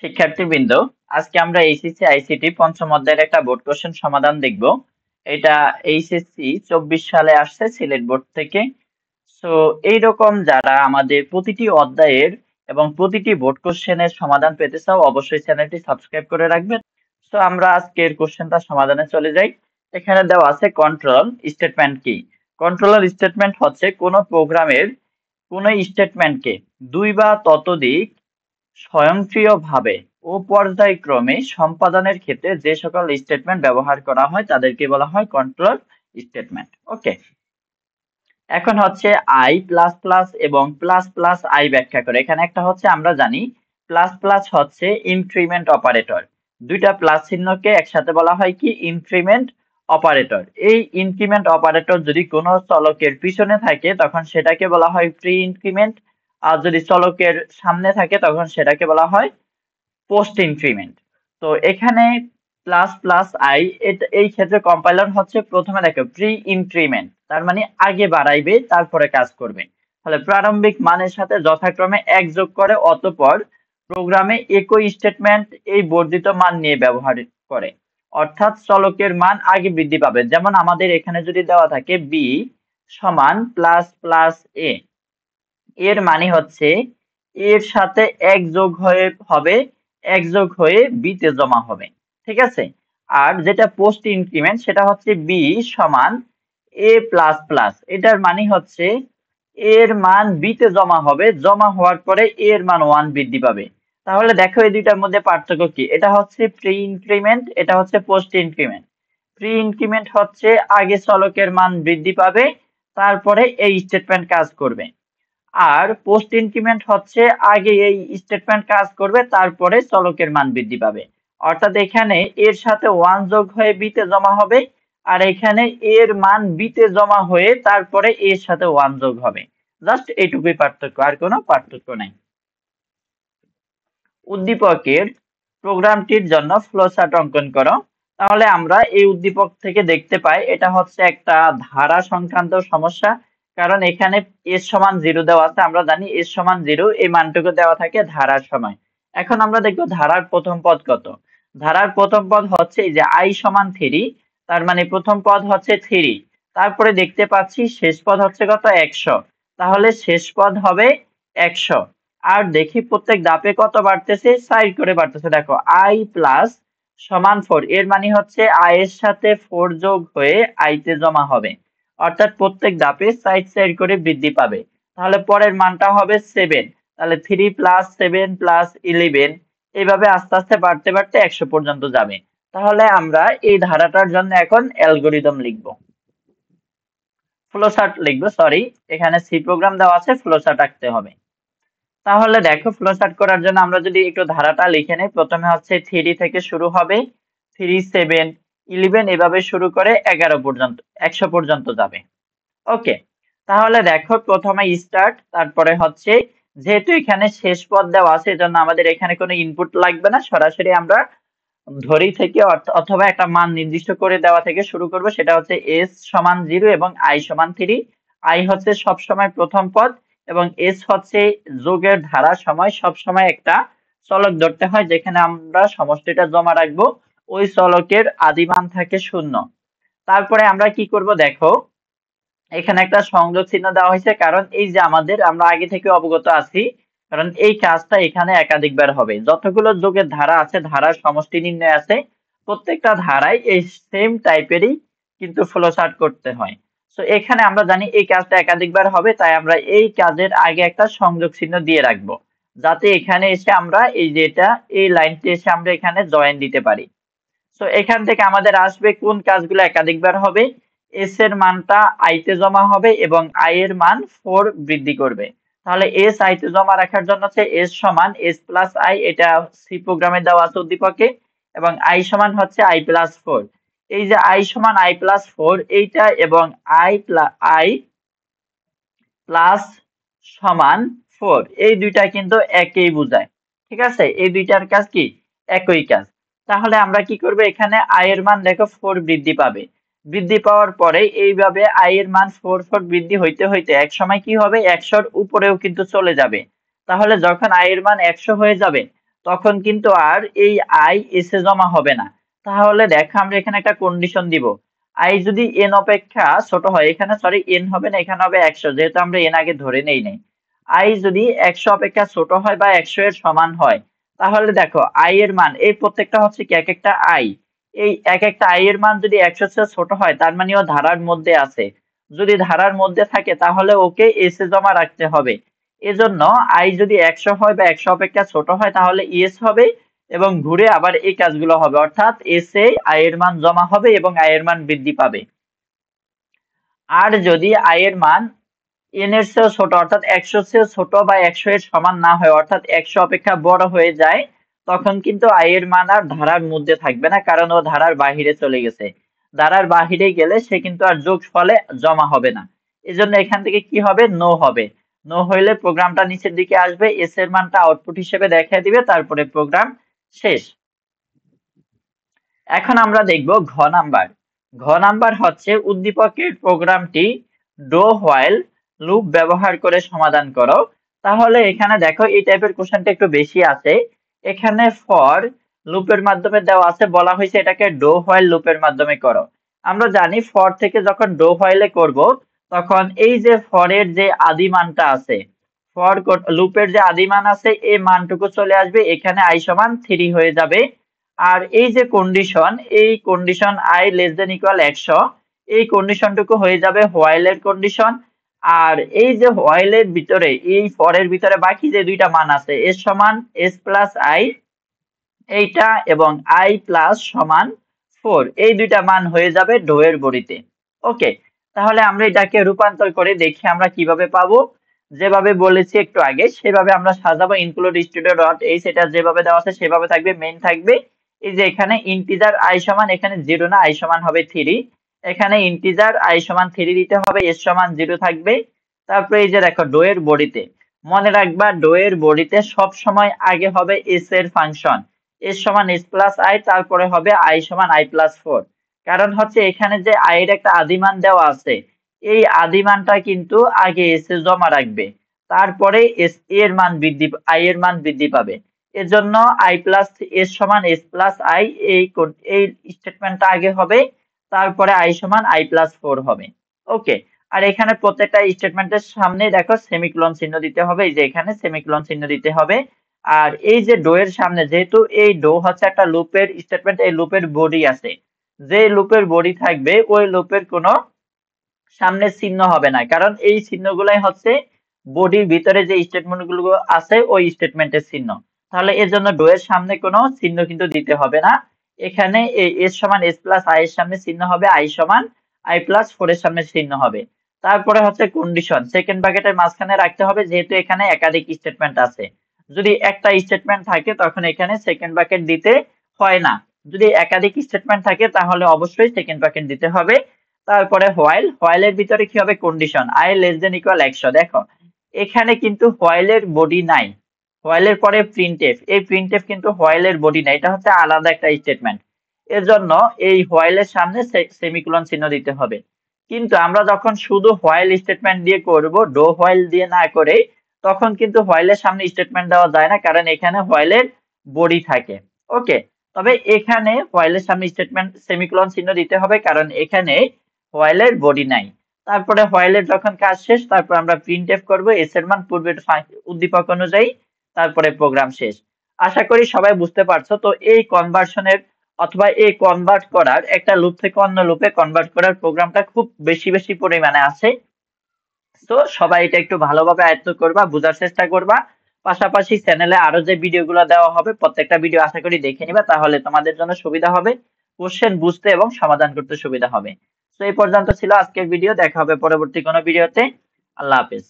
শিক্ষার্থীবৃন্দ, আজকে আমরা এইচএসসি আইসিটি পঞ্চম অধ্যায়ের একটা বোর্ড কোশ্চেন সমাধান দেখব। এটা এইচএসসি 24 সালে আসছে সিলেট বোর্ড থেকে। সো এইরকম যারা আমাদের প্রতিটি অধ্যায়ের এবং প্রতিটি বোর্ড কোশ্চেনের সমাধান পেতে চাও, অবশ্যই চ্যানেলটি সাবস্ক্রাইব করে রাখবেন। সো আমরা আজকের কোশ্চেনটা সমাধানে চলে যাই। এখানে দেওয়া আছে কন্ট্রোল স্টেটমেন্ট কি। কন্ট্রোলার স্টেটমেন্ট হচ্ছে কোনো প্রোগ্রামের কোনো স্টেটমেন্টকে দুই বা ততোধিক স্বয়ংক্রিয়ভাবে ও পর্যায়ক্রমে সম্পাদনের ক্ষেত্রে যে সকল স্টেটমেন্ট ব্যবহার করা হয় তাদেরকে বলা হয় কন্ট্রোল স্টেটমেন্ট। ওকে, এখন হচ্ছে আই প্লাস প্লাস এবং প্লাস প্লাস আই ব্যাখ্যা করে। এখানে একটা হচ্ছে আমরা জানি প্লাস প্লাস হচ্ছে ইনক্রিমেন্ট অপারেটর। দুইটা প্লাস চিহ্নকে একসাথে বলা হয় কি ইনক্রিমেন্ট অপারেটর। এই ইনক্রিমেন্ট অপারেটর যদি কোনো চলকের পিছনে থাকে তখন সেটাকে বলা হয় প্রি ইনক্রিমেন্ট, আর যদি চলকের সামনে থাকে তখন সেটাকে বলা হয় পোস্ট ইনক্রিমেন্ট। তো এখানে প্লাস প্লাস আই, এই ক্ষেত্রে কম্পাইলার হচ্ছে প্রথমে দেখো প্রি ইনক্রিমেন্ট, তার মানে আগে বাড়াইবে তারপরে কাজ করবে। তাহলে প্রারম্ভিক মানের সাথে যথাক্রমে 1 যোগ করে, অতঃপর প্রোগ্রামে একই স্টেটমেন্ট এই বর্ধিত মান নিয়ে ব্যবহার করে, অর্থাৎ চলকের মান আগে বৃদ্ধি পাবে। যেমন আমাদের এখানে যদি দেওয়া থাকে বি সমান প্লাস প্লাস এ, এর মানে হচ্ছে এর সাথে 1 যোগ হয়ে হবে, 1 যোগ হয়ে বি তে জমা হবে, ঠিক আছে। আর যেটা পোস্ট ইনক্রিমেন্ট সেটা হচ্ছে বি সমান এ প্লাস প্লাস, এটার মানে হচ্ছে এর মান বি তে জমা হবে, জমা হওয়ার পরে এর মান 1 বৃদ্ধি পাবে। তাহলে দেখো এই দুইটার মধ্যে পার্থক্য কি। এটা হচ্ছে প্রি ইনক্রিমেন্ট, এটা হচ্ছে পোস্ট ইনক্রিমেন্ট। প্রি ইনক্রিমেন্ট হচ্ছে আগে চলকের মান বৃদ্ধি পাবে, তারপরে এই স্টেটমেন্ট কাজ করবে। আর পোস্ট ইনক্রিমেন্ট হচ্ছে আগে এই স্টেটমেন্ট কাজ করবে, তারপরে চলকের মান বৃদ্ধি পাবে। অর্থাৎ এখানে এর সাথে 1 যোগ হয়ে বি তে জমা হবে, আর এখানে এর মান বি তে জমা হয়ে তারপরে এর সাথে 1 যোগ হবে। জাস্ট এইটুকুই পার্থক্য, আর কোনো পার্থক্য নাই। উদ্দীপকের প্রোগ্রামটির জন্য ফ্লোচার্ট অঙ্কন করো। তাহলে আমরা এই উদ্দীপক থেকে দেখতে পাই এটা হচ্ছে একটা ধারা সংক্রান্ত সমস্যা, কারণ এখানে s সমান 0 দেওয়া আছে। আমরা জানি s সমান 0, এই মানটুকু দেওয়া থাকে ধারার সময়। এখন আমরা দেখবো ধারার প্রথম পদ কত। ধারার প্রথম পদ হচ্ছে এই যে i সমান 3, তার মানে প্রথম পদ হচ্ছে 3, তারপরে দেখতে পাচ্ছি শেষ পদ হচ্ছে কত 100, তাহলে শেষ পদ হবে 100। আর দেখি প্রত্যেক ধাপে কত বাড়তেছে, 4 করে বাড়তেছে। দেখো i প্লাস সমান 4, এর মানে হচ্ছে i এর সাথে 4 যোগ হয়ে i তে জমা হবে, অর্থাৎ প্রত্যেক ধাপে 4 করে বৃদ্ধি পাবে। তাহলে পরের মানটা হবে 7, তাহলে 3 প্লাস 7 প্লাস 11, এইভাবে আস্তে আস্তে বাড়তে বাড়তে 100 পর্যন্ত যাবে। তাহলে আমরা এই ধারাটার জন্য এখন অ্যালগরিদম লিখব, ফ্লোচার্ট লিখবো, সরি এখানে সি প্রোগ্রাম দেওয়া আছে, ফ্লোচার্ট আঁকতে হবে। তাহলে দেখো ফ্লোচার্ট করার জন্য আমরা যদি একটু ধারাটা লিখে নেই, প্রথমে হচ্ছে 3 থেকে শুরু হবে, 3 7 11, এভাবে শুরু করে 11 পর্যন্ত 100 পর্যন্ত যাবে। ওকে, তাহলে দেখো প্রথমে স্টার্ট, তারপরে হচ্ছে যেহেতু এখানে শেষ পদ দেওয়া আছে এজন্য আমাদের এখানে কোনো ইনপুট লাগবে না, সরাসরি আমরা ধরি থেকে অথবা একটা মান নির্দিষ্ট করে দেওয়া থেকে শুরু করব। সেটা হচ্ছে s সমান 0 এবং i সমান 3। i হচ্ছে সব সময় প্রথম পদ এবং s হচ্ছে যোগের ধারা সময়। সব সময় একটা চলক ধরতে হয় যেখানে আমরা সমষ্টিটা জমা রাখবো, ওই চলকের আদি মান থাকে 0। তারপরে আমরা কি করব, দেখো এখানে একটা সংযোগ চিহ্ন দেওয়া হয়েছে, কারণ এই যে আমরা আগে থেকে অবগত আছি, কারণ এই কাজটা এখানে একাধিকবার হবে। যতগুলো যোগের ধারা আছে, ধারার সমষ্টি নির্ণয় আছে, প্রত্যেকটা ধারায় এই সেম টাইপেরই কিন্তু ফ্লোচার্ট করতে হয়। তো এখানে আমরা জানি এই কাজটা একাধিকবার হবে, তাই আমরা এই কাজের আগে একটা সংযোগ চিহ্ন দিয়ে রাখবো, যাতে এখানে এসে আমরা এই যেটা এই লাইনটি এসে আমরা এখানে জয়েন দিতে পারি। তো এখান থেকে আমাদের আসবে কোন কাজগুলো একাধিকবার হবে, s এর মানটা i তে জমা হবে এবং i এর মান 4 বৃদ্ধি করবে। তাহলে s i তে জমা রাখার জন্য হচ্ছে s সমান s প্লাস i, এটা সি প্রোগ্রামে দেওয়া আছে উদ্দীপকে, এবং i সমান হচ্ছে i প্লাস 4। এই যে i সমান i প্লাস 4 এইটা এবং i প্লাস সমান 4, এই দুইটা কিন্তু একই বোঝায়, ঠিক আছে। এই দুইটার কাজ কি, একই কাজ। তাহলে আমরা কি করব, এখানে i এর মান দেখো 4 বৃদ্ধি পাবে, বৃদ্ধি পাওয়ার পরে এইভাবে আই এর মান 4 বৃদ্ধি হইতে হইতে এক সময় কি হবে, 100-র উপরেও কিন্তু চলে যাবে। তাহলে যখন আই এর মান 100 হয়ে যাবে তখন কিন্তু আর এই আই এসে জমা হবে না। তাহলে দেখো আমরা এখানে একটা কন্ডিশন দিব, আই যদি এন অপেক্ষা ছোট হয়, এখানে সরি এন হবে না, এখানে হবে 100, যেহেতু আমরা এন আগে ধরে নেই নাই। আই যদি 100 অপেক্ষা ছোট হয় বা 100 এর সমান হয়, তাহলে দেখো আই এর মান, এই প্রত্যেকটা হচ্ছে কি এক একটা আই, এই এক একটা আই এর মান যদি 100 চেয়ে ছোট হয় তার মানে ও ধারার মধ্যে আছে। যদি ধারার মধ্যে থাকে তাহলে ওকে এসে জমা রাখতে হবে। এজন্য আই যদি 100 হয় বা 100 অপেক্ষা ছোট হয় তাহলে এস হবে, এবং ঘুরে আবার এই কাজগুলো হবে, অর্থাৎ এসে আই এর মান জমা হবে এবং আই এর মান বৃদ্ধি পাবে। আর যদি আই এর মান এন এর চেয়েও ছোট, অর্থাৎ 100 চেয়ে ছোট বা 100 এর সমান না হয়, অর্থাৎ 100 অপেক্ষা বড় হয়ে যায়, তখন কিন্তু আই এর মান আর ধারার মধ্যে থাকবে না, কারণ ও ধারার বাহিরে চলে গেছে। ধারার বাহিরে গেলে সে কিন্তু আর যোগফলে জমা হবে না। এজন্য এখান থেকে কি হবে, নো হবে। নো হইলে প্রোগ্রামটা নিচের দিকে আসবে, এস এর মানটা আউটপুট হিসেবে দেখিয়ে দিবে, তারপরে প্রোগ্রাম শেষ। এখন আমরা দেখব ঘ নাম্বার। ঘ নাম্বার হচ্ছে উদ্দীপকের প্রোগ্রামটি ডো হোয়াইল লুপ ব্যবহার করে সমাধান করো। তাহলে এখানে দেখো এই টাইপের কোশ্চেনটা একটু বেশি আছে। এখানে ফর লুপের মাধ্যমে দেওয়া আছে, বলা হয়েছে এটাকে ডো হোয়াইল লুপের মাধ্যমে করো। আমরা জানি ফর থেকে যখন ডো হোয়াইলে করব তখন এই যে ফরের যে আদি মানটা আছে, ফর লুপের যে আদি মান আছে এই মানটুকু চলে আসবে, এখানে আই সমান 3 হয়ে যাবে। আর এই যে কন্ডিশন, এই condition I less than equal 100, এই কন্ডিশনটুকু হয়ে যাবে হোয়াইল এর কন্ডিশন। আর এই যে হোয়াইল এর ভিতরে, এই ফর এর ভিতরে বাকি যে দুইটা মান আছে, এস সমান এস প্লাস আই এইটা, এবং আই প্লাস সমান 4, এই দুইটা মান হয়ে যাবে ডো এর বড়িতে। ওকে, তাহলে আমরা এটাকে রূপান্তর করে দেখি আমরা কিভাবে পাবো। যেভাবে বলেছি একটু আগে সেভাবে আমরা সাজাবো। ইনক্লুড স্টুডিও ডট এইচ, এটা যেভাবে দেওয়া আছে সেভাবে থাকবে, মেইন থাকবে। এই যে এখানে ইন্টিজার আই সমান, এখানে 0 না, আই সমান হবে 3, এখানে ইন্টিজার আই সমান 3 দিতে হবে, এস সমান 0 থাকবে। তারপরে এই যে দেখো ডো এর বডিতে, মনে রাখবা ডো এর বডিতে সব সময় আগে হবে এস এর ফাংশন, এস সমান এস প্লাস আই, তারপরে হবে আই সমান আই প্লাস 4। কারণ হচ্ছে এখানে যে আই এর একটা আদিমান দেওয়া আছে, এই আদিমানটা কিন্তু আগে এস এ জমা রাখবে, তারপরে এস এর মান বৃদ্ধি, আই এর মান বৃদ্ধি পাবে। এজন্য আই প্লাস এস সমান এস প্লাস আই, এই স্টেটমেন্টটা আগে হবে, তারপরে আই সমান আই প্লাস 4 হবে। ওকে, আর এখানে প্রত্যেকটা স্টেটমেন্টের সামনে দেখো সেমিকোলন চিহ্ন দিতে হবে, এই যে এখানে সেমিকোলন চিহ্ন দিতে হবে। আর এই যে ডো এর সামনে, যেহেতু এই ডো হচ্ছে একটা লুপের স্টেটমেন্ট, এই লুপের বডি আছে, যে লুপের বডি থাকবে ওই লুপের কোনো সামনে চিহ্ন হবে না, কারণ এই চিহ্নগুলাই হচ্ছে বডির ভিতরে যে স্টেটমেন্ট গুলো আছে ওই স্টেটমেন্টের চিহ্ন। তাহলে এর জন্য ডো এর সামনে কোনো চিহ্ন কিন্তু দিতে হবে না। এখানে এই এস সমান এস প্লাস আই এর সামনে চিহ্ন হবে, আই সমান আই প্লাস 4 এর সামনে চিহ্ন হবে। তারপরে হচ্ছে কন্ডিশন, সেকেন্ড ব্র্যাকেটের মাঝখানে রাখতে হবে, যেহেতু এখানে একাধিক স্টেটমেন্ট আছে। যদি একটা স্টেটমেন্ট থাকে তখন এখানে সেকেন্ড ব্র্যাকেট দিতে হয় না, যদি একাধিক স্টেটমেন্ট থাকে তাহলে অবশ্যই সেকেন্ড ব্র্যাকেট দিতে হবে। তারপরে হোয়াইল, হোয়াইলের ভিতরে কি হবে, condition I less than equal 100। দেখো এখানে কিন্তু হোয়াইলের বডি নাই, হোয়াইলের পরে প্রিন্টএফ, এই প্রিন্টএফ কিন্তু হোয়াইলের বডি নাই, এটা হচ্ছে আলাদা একটা স্টেটমেন্ট। এর জন্য এই হোয়াইলের সামনে সেমিকোলন চিহ্ন দিতে হবে। কিন্তু আমরা যখন শুধু হোয়াইল স্টেটমেন্ট দিয়ে করব, ডো হোয়াইল দিয়ে না করে, তখন কিন্তু হোয়াইলের সামনে স্টেটমেন্ট দেওয়া যায় না, কারণ এখানে হোয়াইলের বডি থাকে। ওকে, তবে এখানে হোয়াইলের সামনে স্টেটমেন্ট সেমিকোলন চিহ্ন দিতে হবে, কারণ এখানে হোয়াইলের বডি নাই। তারপরে হোয়াইলের যখন কাজ শেষ, তারপর আমরা প্রিন্টএফ করব এস এর মান পূর্বের উদ্দীপক অনুযায়ী, তারপরে প্রোগ্রাম শেষ। আশা করি সবাই বুঝতে পারছো। তো এই কনভার্সনের অথবা এই কনভার্ট করার, একটা লুপ থেকে অন্য লুপে কনভার্ট করার প্রোগ্রামটা খুব বেশি বেশি পরিমাণে আছে। তো সবাই এটা একটু ভালোভাবে আয়ত্ত করবা, বোঝার চেষ্টা করবা। পাশাপাশি চ্যানেলে আরো যে ভিডিওগুলো দেওয়া হবে প্রত্যেকটা ভিডিও আশা করি দেখে নিবা, তাহলে তোমাদের জন্য সুবিধা হবে, কোশ্চেন বুঝতে এবং সমাধান করতে সুবিধা হবে। তো এই পর্যন্ত ছিল আজকের ভিডিও, দেখা হবে পরবর্তী কোনো ভিডিওতে। আল্লাহ হাফেজ।